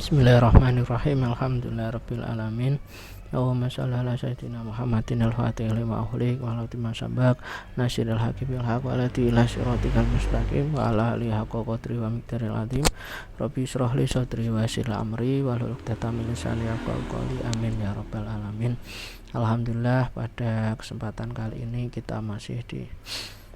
Bismillahirrahmanirrahim. Alhamdulillahirabbil alamin. Allahumma shalli ala sayyidina Muhammadin al-fatih lima ughliq wa ala ma sabaq nasiril haqqi bil haqq wa ala ila siratikal mustaqim wa ala alihi haqqa qadri wa miqdaril azim. Rabbi shrah li sadri wa yassir li amri wahlul 'uqdatam min lisani yafqahu qawli. Amin ya rabbal alamin. Alhamdulillah, pada kesempatan kali ini kita masih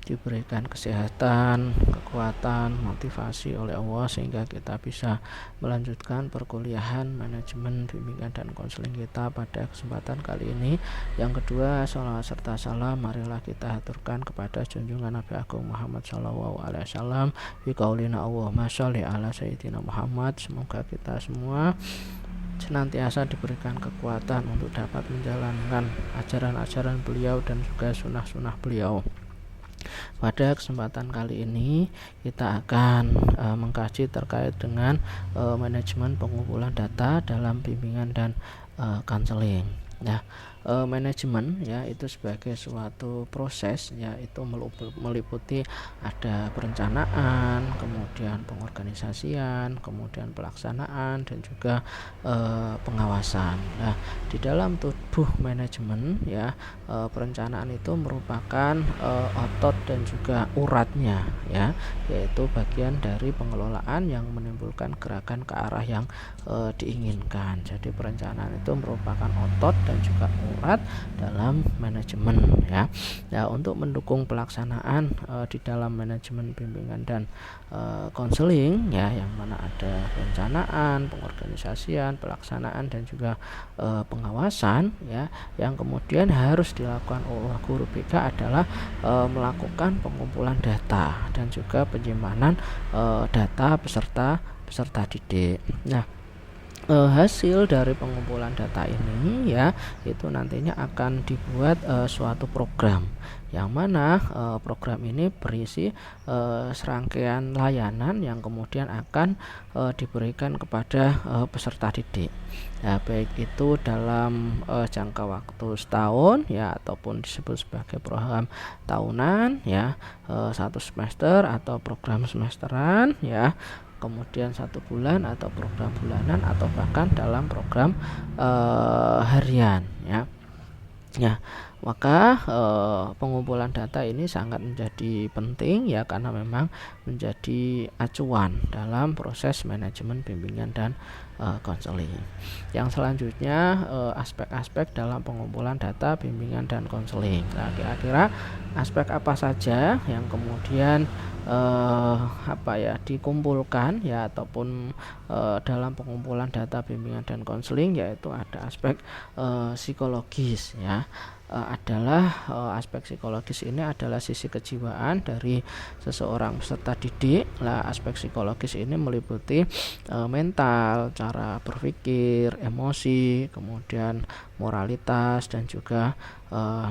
diberikan kesehatan, kekuatan, motivasi oleh Allah sehingga kita bisa melanjutkan perkuliahan manajemen bimbingan dan konseling kita pada kesempatan kali ini. Yang kedua, sholawat serta salam marilah kita haturkan kepada junjungan Nabi Agung Muhammad SAW. Bi qaulina Allahumma sholli ala sayyidina Muhammad. Semoga kita semua senantiasa diberikan kekuatan untuk dapat menjalankan ajaran-ajaran beliau dan juga sunnah-sunnah beliau. Pada kesempatan kali ini kita akan mengkaji terkait dengan manajemen pengumpulan data dalam bimbingan dan konseling. Nah, manajemen ya itu sebagai suatu proses, yaitu meliputi ada perencanaan, kemudian pengorganisasian, kemudian pelaksanaan dan juga pengawasan. Nah, di dalam tubuh manajemen ya, perencanaan itu merupakan otot dan juga uratnya ya, yaitu bagian dari pengelolaan yang menimbulkan gerakan ke arah yang diinginkan. Jadi perencanaan itu merupakan otot dan juga urat dalam manajemen ya. Nah, untuk mendukung pelaksanaan di dalam manajemen bimbingan dan konseling ya, yang mana ada perencanaan, pengorganisasian, pelaksanaan dan juga pengawasan ya, yang kemudian harus dilakukan oleh guru BK adalah melakukan pengumpulan data dan juga penyimpanan data peserta didik. Nah, hasil dari pengumpulan data ini ya, itu nantinya akan dibuat suatu program, yang mana program ini berisi serangkaian layanan yang kemudian akan diberikan kepada peserta didik. Nah, baik itu dalam jangka waktu setahun ya, ataupun disebut sebagai program tahunan ya, 1 semester atau program semesteran ya, kemudian 1 bulan atau program bulanan, atau bahkan dalam program harian ya. Ya, maka pengumpulan data ini sangat menjadi penting ya, karena memang menjadi acuan dalam proses manajemen bimbingan dan konseling. Yang selanjutnya aspek-aspek dalam pengumpulan data bimbingan dan konseling. Nah, kira-kira aspek apa saja yang kemudian dikumpulkan ya, ataupun dalam pengumpulan data bimbingan dan konseling, yaitu ada aspek psikologis ya. Aspek psikologis ini adalah sisi kejiwaan dari seseorang peserta didik. Nah, aspek psikologis ini meliputi mental, cara berpikir, emosi, kemudian moralitas dan juga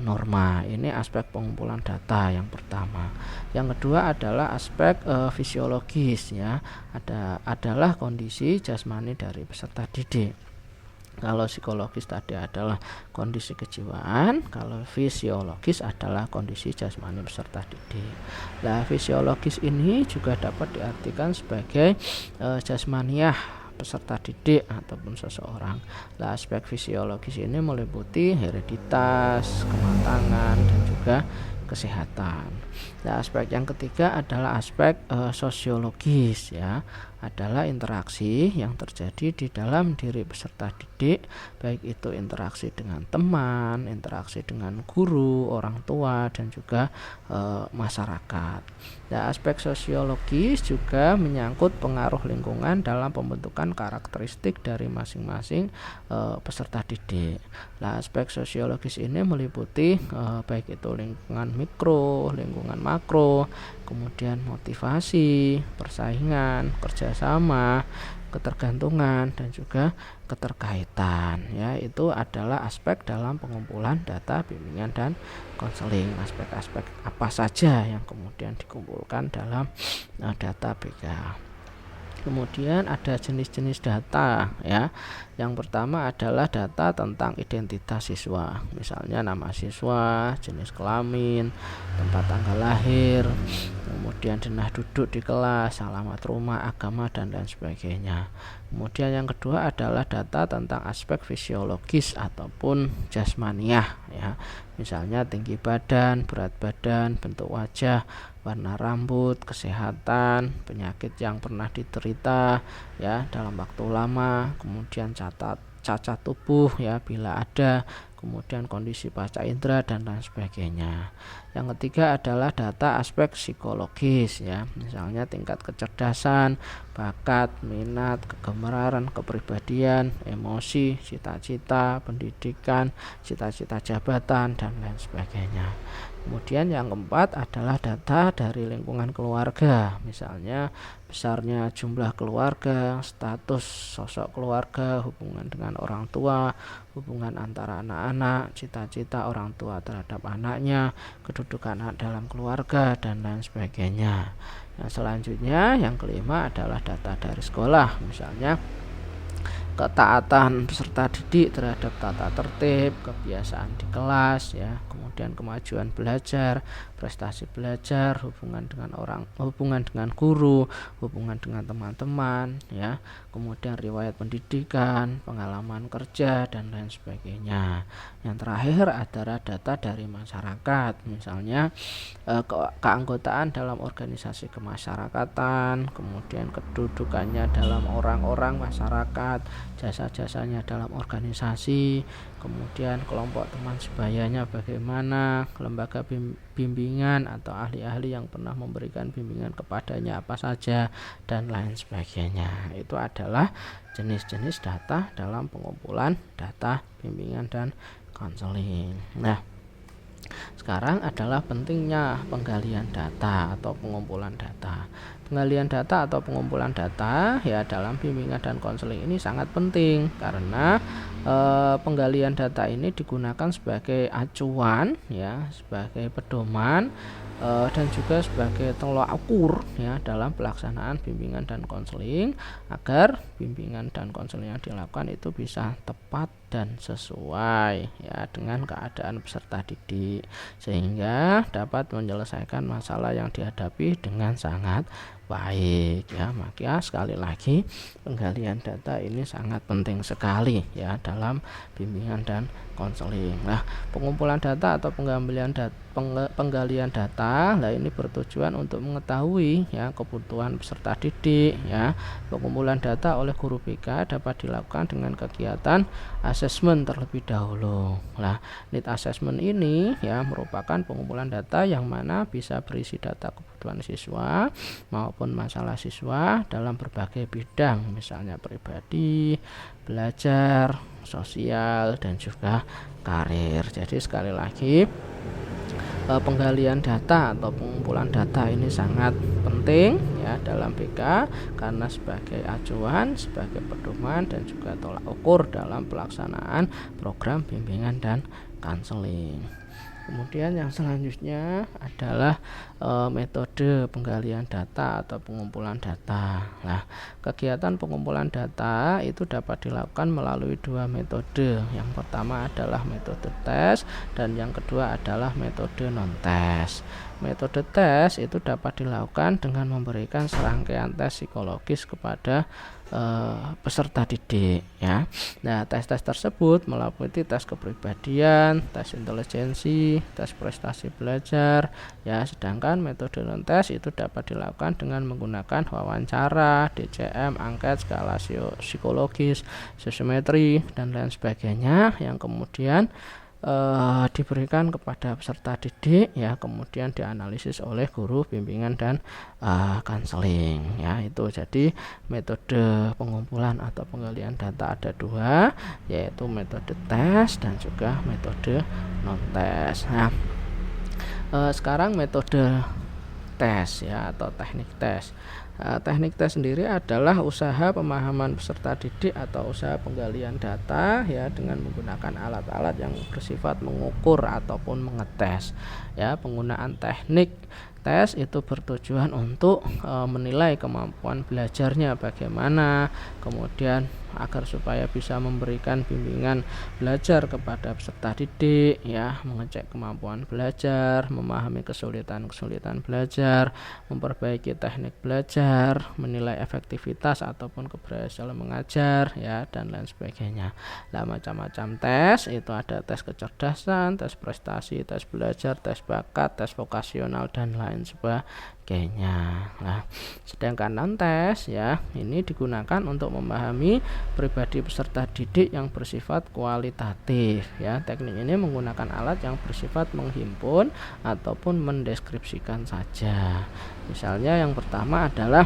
norma. Ini aspek pengumpulan data yang pertama. Yang kedua adalah aspek fisiologis ya. Adalah kondisi jasmani dari peserta didik. Kalau psikologis tadi adalah kondisi kejiwaan, kalau fisiologis adalah kondisi jasmani peserta didik. Nah, fisiologis ini juga dapat diartikan sebagai jasmaniah peserta didik ataupun seseorang. Nah, aspek fisiologis ini meliputi hereditas, kematangan dan juga kesehatan. Nah, aspek yang ketiga adalah aspek sosiologis ya, adalah interaksi yang terjadi di dalam diri peserta didik, baik itu interaksi dengan teman, interaksi dengan guru, orang tua dan juga masyarakat. Nah, aspek sosiologis juga menyangkut pengaruh lingkungan dalam pembentukan karakteristik dari masing-masing peserta didik. Nah, aspek sosiologis ini meliputi baik itu lingkungan mikro, lingkungan makro, kemudian motivasi, persaingan, kerjasama, ketergantungan dan juga keterkaitan ya. Itu adalah aspek dalam pengumpulan data bimbingan dan konseling. Aspek-aspek apa saja yang kemudian dikumpulkan dalam data BK. Kemudian ada jenis-jenis data ya. Yang pertama adalah data tentang identitas siswa, misalnya nama siswa, jenis kelamin, tempat tanggal lahir, kemudian denah duduk di kelas, alamat rumah, agama dan lain sebagainya. Kemudian yang kedua adalah data tentang aspek fisiologis ataupun jasmaniah ya. Misalnya tinggi badan, berat badan, bentuk wajah, warna rambut, kesehatan, penyakit yang pernah diderita ya dalam waktu lama, kemudian cacat tubuh ya bila ada, kemudian kondisi pasca indera dan lain sebagainya. Yang ketiga adalah data aspek psikologis ya, misalnya tingkat kecerdasan, bakat, minat, kegemaran, kepribadian, emosi, cita-cita, pendidikan, cita-cita jabatan dan lain sebagainya. Kemudian yang keempat adalah data dari lingkungan keluarga, misalnya besarnya jumlah keluarga, status sosok keluarga, hubungan dengan orang tua, hubungan antara anak-anak, cita-cita orang tua terhadap anaknya, kedudukan dalam keluarga dan lain sebagainya. Yang selanjutnya yang kelima adalah data dari sekolah, misalnya ketaatan peserta didik terhadap tata tertib, kebiasaan di kelas ya, kemudian kemajuan belajar, prestasi belajar, hubungan dengan guru, hubungan dengan teman-teman ya, kemudian riwayat pendidikan, pengalaman kerja dan lain sebagainya. Yang terakhir adalah data dari masyarakat, misalnya keanggotaan dalam organisasi kemasyarakatan, kemudian kedudukannya dalam orang-orang masyarakat, jasa-jasanya dalam organisasi, kemudian kelompok teman sebayanya bagaimana, lembaga bimbingan atau ahli-ahli yang pernah memberikan bimbingan kepadanya apa saja dan lain sebagainya. Itu adalah jenis-jenis data dalam pengumpulan data bimbingan dan konseling. Nah, sekarang adalah pentingnya penggalian data atau pengumpulan data. Penggalian data atau pengumpulan data ya dalam bimbingan dan konseling ini sangat penting karena penggalian data ini digunakan sebagai acuan ya, sebagai pedoman dan juga sebagai tolak ukur ya dalam pelaksanaan bimbingan dan konseling agar bimbingan dan konseling yang dilakukan itu bisa tepat dan sesuai ya dengan keadaan peserta didik sehingga dapat menyelesaikan masalah yang dihadapi dengan sangat baik ya. Maka sekali lagi penggalian data ini sangat penting sekali ya dalam bimbingan dan konseling. Nah, pengumpulan data atau penggalian data lah ini bertujuan untuk mengetahui ya kebutuhan peserta didik ya. Pengumpulan data oleh guru BK dapat dilakukan dengan kegiatan asesmen terlebih dahulu. Nah, need assessment ini ya merupakan pengumpulan data yang mana bisa berisi data kebutuhan siswa maupun masalah siswa dalam berbagai bidang, misalnya pribadi, belajar, sosial dan juga karir. Jadi sekali lagi penggalian data atau pengumpulan data ini sangat penting ya dalam BK karena sebagai acuan, sebagai pedoman dan juga tolak ukur dalam pelaksanaan program bimbingan dan konseling. Kemudian yang selanjutnya adalah metode penggalian data atau pengumpulan data. Nah, kegiatan pengumpulan data itu dapat dilakukan melalui dua metode. Yang pertama adalah metode tes dan yang kedua adalah metode non-tes. Metode tes itu dapat dilakukan dengan memberikan serangkaian tes psikologis kepada peserta didik ya. Nah, tes-tes tersebut meliputi tes kepribadian, tes intelijensi, tes prestasi belajar ya. Sedangkan metode non-tes itu dapat dilakukan dengan menggunakan wawancara, DCM, angket, skala psikologis, sosiometri dan lain sebagainya yang kemudian diberikan kepada peserta didik ya, kemudian dianalisis oleh guru bimbingan dan konseling ya. Itu jadi metode pengumpulan atau penggalian data ada dua, yaitu metode tes dan juga metode non tes. Nah, sekarang metode tes ya atau teknik tes. Teknik tes sendiri adalah usaha pemahaman peserta didik atau usaha penggalian data ya dengan menggunakan alat-alat yang bersifat mengukur ataupun mengetes ya. Penggunaan teknik tes itu bertujuan untuk menilai kemampuan belajarnya bagaimana, kemudian agar supaya bisa memberikan bimbingan belajar kepada peserta didik, ya, mengecek kemampuan belajar, memahami kesulitan-kesulitan belajar, memperbaiki teknik belajar, menilai efektivitas ataupun keberhasilan mengajar, ya, dan lain sebagainya. Nah, macam-macam tes itu ada tes kecerdasan, tes prestasi, tes belajar, tes bakat, tes vokasional, dan lain sebagainya. Nah, sedangkan non-tes, ya, ini digunakan untuk memahami pribadi peserta didik yang bersifat kualitatif, ya. Teknik ini menggunakan alat yang bersifat menghimpun ataupun mendeskripsikan saja. Misalnya yang pertama adalah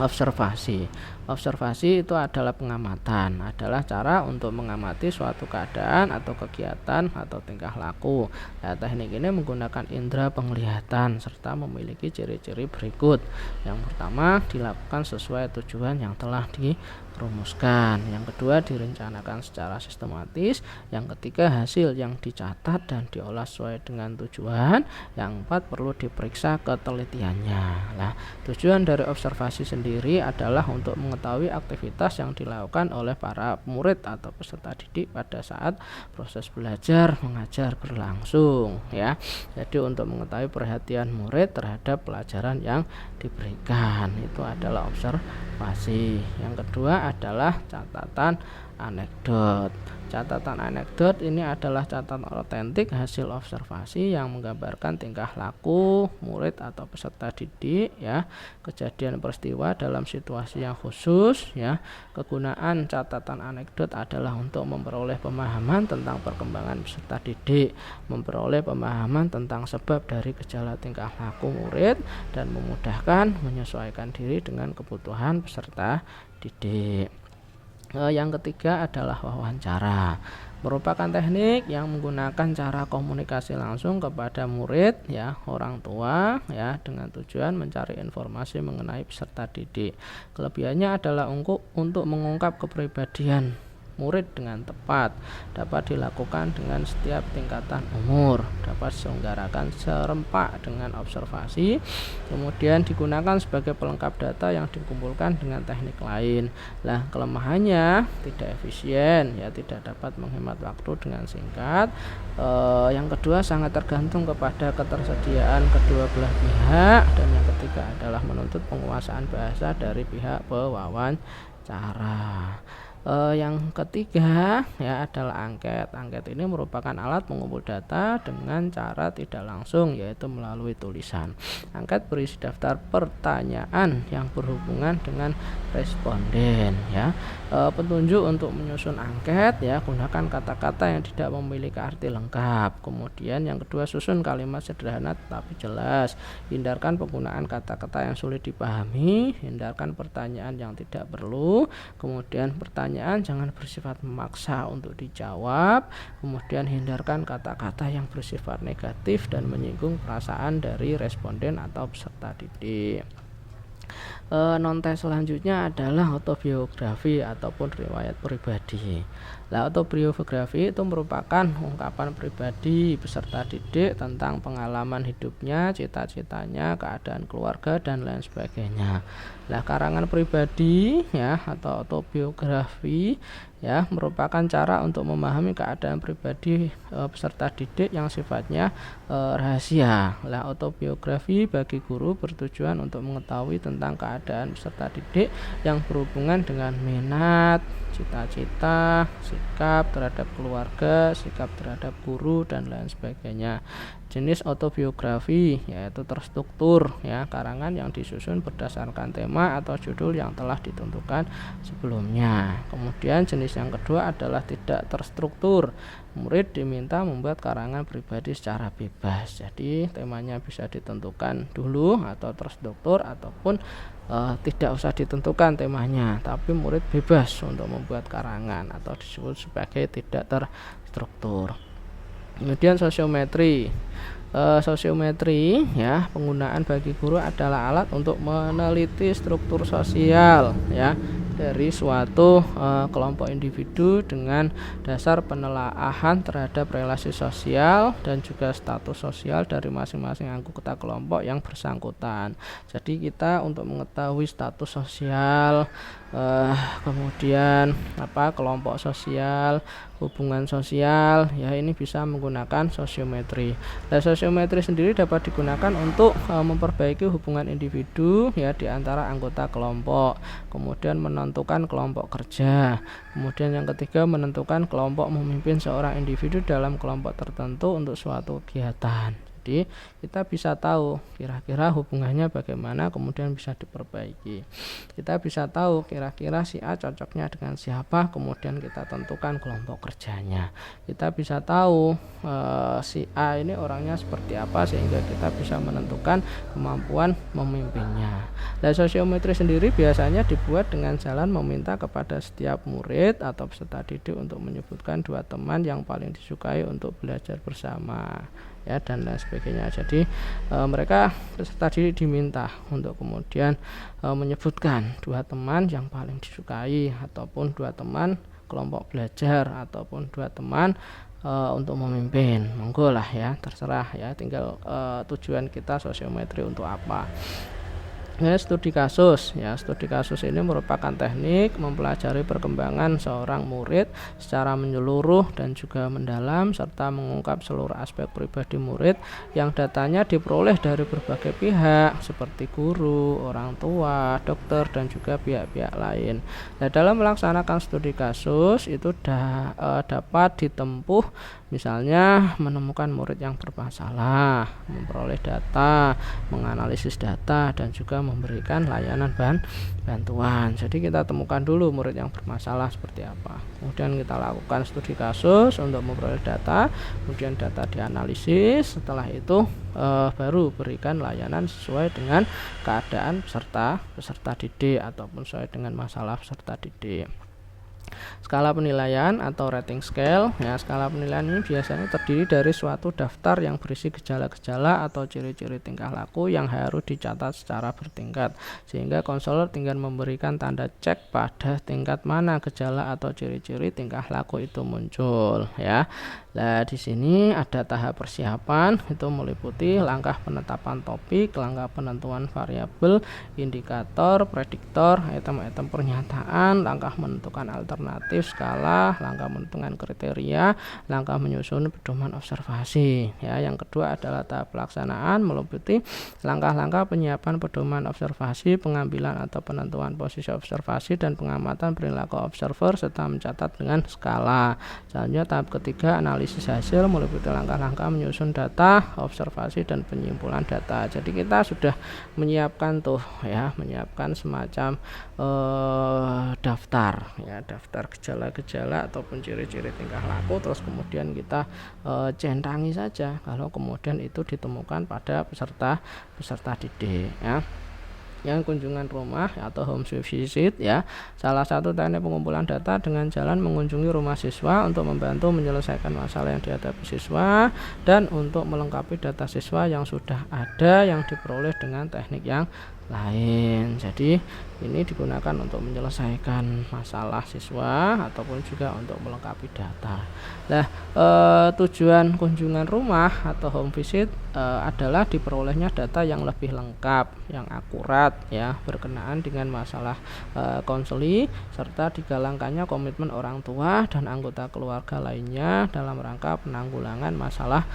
observasi. Observasi itu adalah pengamatan, adalah cara untuk mengamati suatu keadaan atau kegiatan atau tingkah laku. Nah, teknik ini menggunakan indera penglihatan serta memiliki ciri-ciri berikut. Yang pertama, dilakukan sesuai tujuan yang telah dirumuskan. Yang kedua, direncanakan secara sistematis. Yang ketiga, hasil yang dicatat dan diolah sesuai dengan tujuan. Yang keempat, perlu diperiksa ketelitiannya. Nah, tujuan dari observasi sendiri adalah untuk mengetahui aktivitas yang dilakukan oleh para murid atau peserta didik pada saat proses belajar mengajar berlangsung, ya. Jadi untuk mengetahui perhatian murid terhadap pelajaran yang diberikan, itu adalah observasi. Yang kedua adalah catatan anekdot. Catatan anekdot ini adalah catatan otentik hasil observasi yang menggambarkan tingkah laku murid atau peserta didik, ya, kejadian peristiwa dalam situasi yang khusus, ya. Kegunaan catatan anekdot adalah untuk memperoleh pemahaman tentang perkembangan peserta didik, memperoleh pemahaman tentang sebab dari gejala tingkah laku murid, dan memudahkan menyesuaikan diri dengan kebutuhan peserta didik. Yang ketiga adalah wawancara, merupakan teknik yang menggunakan cara komunikasi langsung kepada murid, ya, orang tua, ya, dengan tujuan mencari informasi mengenai peserta didik. Kelebihannya adalah untuk mengungkap kepribadian murid dengan tepat, dapat dilakukan dengan setiap tingkatan umur, dapat diselenggarakan serempak dengan observasi, kemudian digunakan sebagai pelengkap data yang dikumpulkan dengan teknik lain. Nah, kelemahannya tidak efisien, ya, tidak dapat menghemat waktu dengan singkat. Yang kedua, sangat tergantung kepada ketersediaan kedua belah pihak, dan yang ketiga adalah menuntut penguasaan bahasa dari pihak pewawancara. Yang ketiga, ya, adalah angket. Angket ini merupakan alat mengumpul data dengan cara tidak langsung, yaitu melalui tulisan. Angket berisi daftar pertanyaan yang berhubungan dengan responden, ya. Petunjuk untuk menyusun angket, ya, gunakan kata-kata yang tidak memiliki arti lengkap. Kemudian yang kedua, susun kalimat sederhana tetapi jelas. Hindarkan penggunaan kata-kata yang sulit dipahami. Hindarkan pertanyaan yang tidak perlu. Kemudian pertanyaan jangan bersifat memaksa untuk dijawab. Kemudian hindarkan kata-kata yang bersifat negatif dan menyinggung perasaan dari responden atau peserta didik. Non-tes selanjutnya adalah autobiografi ataupun riwayat pribadi. Nah, autobiografi itu merupakan ungkapan pribadi peserta didik tentang pengalaman hidupnya, cita-citanya, keadaan keluarga, dan lain sebagainya. Nah, karangan pribadi, ya, atau autobiografi, ya, merupakan cara untuk memahami keadaan pribadi peserta didik yang sifatnya rahasia. Nah, autobiografi bagi guru bertujuan untuk mengetahui tentang keadaan peserta didik yang berhubungan dengan minat, cita-cita, sikap terhadap keluarga, sikap terhadap guru, dan lain sebagainya. Jenis autobiografi yaitu terstruktur, ya, karangan yang disusun berdasarkan tema atau judul yang telah ditentukan sebelumnya. Kemudian jenis yang kedua adalah tidak terstruktur. Murid diminta membuat karangan pribadi secara bebas. Jadi temanya bisa ditentukan dulu atau terstruktur, ataupun tidak usah ditentukan temanya, tapi murid bebas untuk membuat karangan atau disebut sebagai tidak terstruktur. Kemudian sosiometri. Sosiometri, ya, penggunaan bagi guru adalah alat untuk meneliti struktur sosial, ya, dari suatu kelompok individu dengan dasar penelaahan terhadap relasi sosial dan juga status sosial dari masing-masing anggota kelompok yang bersangkutan. Jadi kita untuk mengetahui status sosial, kemudian kelompok sosial, hubungan sosial, ya ini bisa menggunakan sosiometri. Nah, sosiometri sendiri dapat digunakan untuk memperbaiki hubungan individu ya di antara anggota kelompok, kemudian menentukan kelompok kerja, kemudian yang ketiga menentukan kelompok memimpin seorang individu dalam kelompok tertentu untuk suatu kegiatan. Jadi kita bisa tahu kira-kira hubungannya bagaimana, kemudian bisa diperbaiki. Kita bisa tahu kira-kira si A cocoknya dengan siapa, kemudian kita tentukan kelompok kerjanya. Kita bisa tahu si A ini orangnya seperti apa sehingga kita bisa menentukan kemampuan memimpinnya. Nah, sosiometri sendiri biasanya dibuat dengan jalan meminta kepada setiap murid atau peserta didik untuk menyebutkan 2 teman yang paling disukai untuk belajar bersama, ya, dan lain sebagainya. Jadi mereka peserta didik diminta untuk kemudian menyebutkan 2 teman yang paling disukai, ataupun 2 teman kelompok belajar, ataupun 2 teman untuk memimpin. Monggo lah ya, terserah ya, tinggal tujuan kita sosiometri untuk apa. Studi kasus ya, studi kasus ini merupakan teknik mempelajari perkembangan seorang murid secara menyeluruh dan juga mendalam, serta mengungkap seluruh aspek pribadi murid yang datanya diperoleh dari berbagai pihak seperti guru, orang tua, dokter, dan juga pihak-pihak lain. Nah, dalam melaksanakan studi kasus itu dapat ditempuh misalnya menemukan murid yang bermasalah, memperoleh data, menganalisis data, dan juga memberikan layanan bantuan. Jadi kita temukan dulu murid yang bermasalah seperti apa, kemudian kita lakukan studi kasus untuk memperoleh data, kemudian data dianalisis, setelah itu baru berikan layanan sesuai dengan keadaan peserta didik ataupun sesuai dengan masalah peserta didik. Skala penilaian atau rating scale ya, skala penilaian ini biasanya terdiri dari suatu daftar yang berisi gejala-gejala atau ciri-ciri tingkah laku yang harus dicatat secara bertingkat, sehingga konselor tinggal memberikan tanda cek pada tingkat mana gejala atau ciri-ciri tingkah laku itu muncul ya. Nah, di sini ada tahap persiapan, itu meliputi langkah penetapan topik, langkah penentuan variabel, indikator, prediktor, item-item pernyataan, langkah menentukan alternatif skala, langkah menentukan kriteria, langkah menyusun pedoman observasi. Ya, yang kedua adalah tahap pelaksanaan, meliputi langkah-langkah penyiapan pedoman observasi, pengambilan atau penentuan posisi observasi, dan pengamatan perilaku observer serta mencatat dengan skala. Selanjutnya tahap ketiga analisis hasil, meliputi langkah-langkah menyusun data, observasi, dan penyimpulan data. Jadi kita sudah menyiapkan menyiapkan semacam daftar ya, daftar gejala-gejala ataupun ciri-ciri tingkah laku, terus kemudian kita centangi saja kalau kemudian itu ditemukan pada peserta didik ya. Yang kunjungan rumah atau home visit ya, salah satu teknik pengumpulan data dengan jalan mengunjungi rumah siswa untuk membantu menyelesaikan masalah yang dihadapi siswa dan untuk melengkapi data siswa yang sudah ada yang diperoleh dengan teknik yang lain. Jadi ini digunakan untuk menyelesaikan masalah siswa ataupun juga untuk melengkapi data. Nah, tujuan kunjungan rumah atau home visit adalah diperolehnya data yang lebih lengkap, yang akurat ya, berkenaan dengan masalah konseli, serta digalangkannya komitmen orang tua dan anggota keluarga lainnya dalam rangka penanggulangan masalah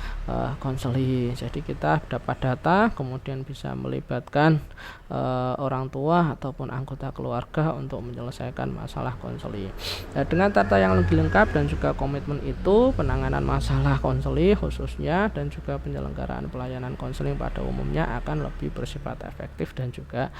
konseli. Jadi kita dapat data, kemudian bisa melibatkan orang tua ataupun anggota keluarga untuk menyelesaikan masalah konseli. Nah, dengan data yang lebih lengkap dan juga komitmen itu, penanganan masalah konseli khususnya dan juga penyelenggaraan pelayanan konseling pada umumnya akan lebih bersifat efektif dan juga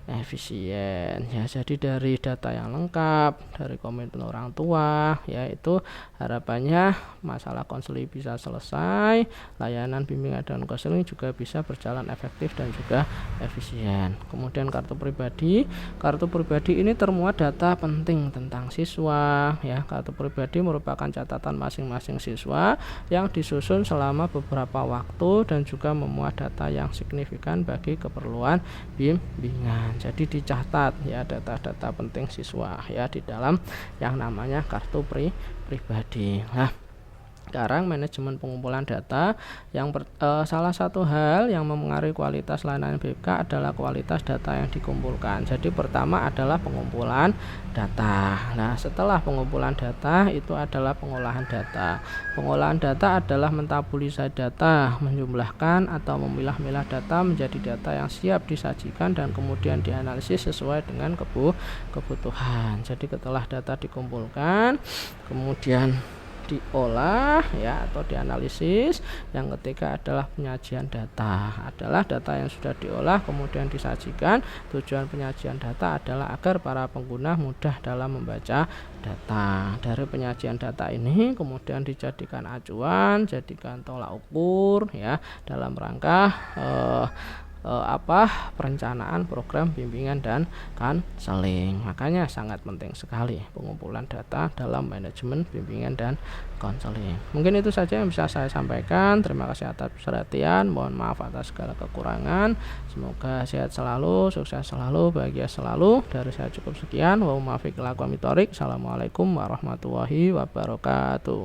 efisien ya. Jadi dari data yang lengkap, dari komitmen orang tua, yaitu harapannya masalah konseli bisa selesai, layanan bimbingan dan konseling juga bisa berjalan efektif dan juga efisien. Kemudian kartu pribadi pribadi. Kartu pribadi ini termuat data penting tentang siswa ya. Kartu pribadi merupakan catatan masing-masing siswa yang disusun selama beberapa waktu dan juga memuat data yang signifikan bagi keperluan bimbingan. Jadi dicatat ya data-data penting siswa ya di dalam yang namanya kartu pribadi. Nah, sekarang manajemen pengumpulan data salah satu hal yang mempengaruhi kualitas layanan BPK adalah kualitas data yang dikumpulkan. Jadi pertama adalah pengumpulan data. Nah, setelah pengumpulan data itu adalah pengolahan data. Pengolahan data adalah mentabulisasi data, menjumlahkan atau memilah-milah data menjadi data yang siap disajikan dan kemudian dianalisis sesuai dengan kebutuhan. Jadi setelah data dikumpulkan, kemudian diolah ya atau dianalisis. Yang ketiga adalah penyajian data. Adalah data yang sudah diolah kemudian disajikan. Tujuan penyajian data adalah agar para pengguna mudah dalam membaca data. Dari penyajian data ini kemudian dijadikan acuan, jadikan tolak ukur ya dalam rangka perencanaan program bimbingan dan konseling. Makanya sangat penting sekali pengumpulan data dalam manajemen bimbingan dan konseling. Mungkin itu saja yang bisa saya sampaikan. Terima kasih atas perhatian. Mohon maaf atas segala kekurangan. Semoga sehat selalu, sukses selalu, bahagia selalu. Dari saya cukup sekian. Wa muwaffiq ila aqwamit thoriq. Assalamualaikum warahmatullahi wabarakatuh.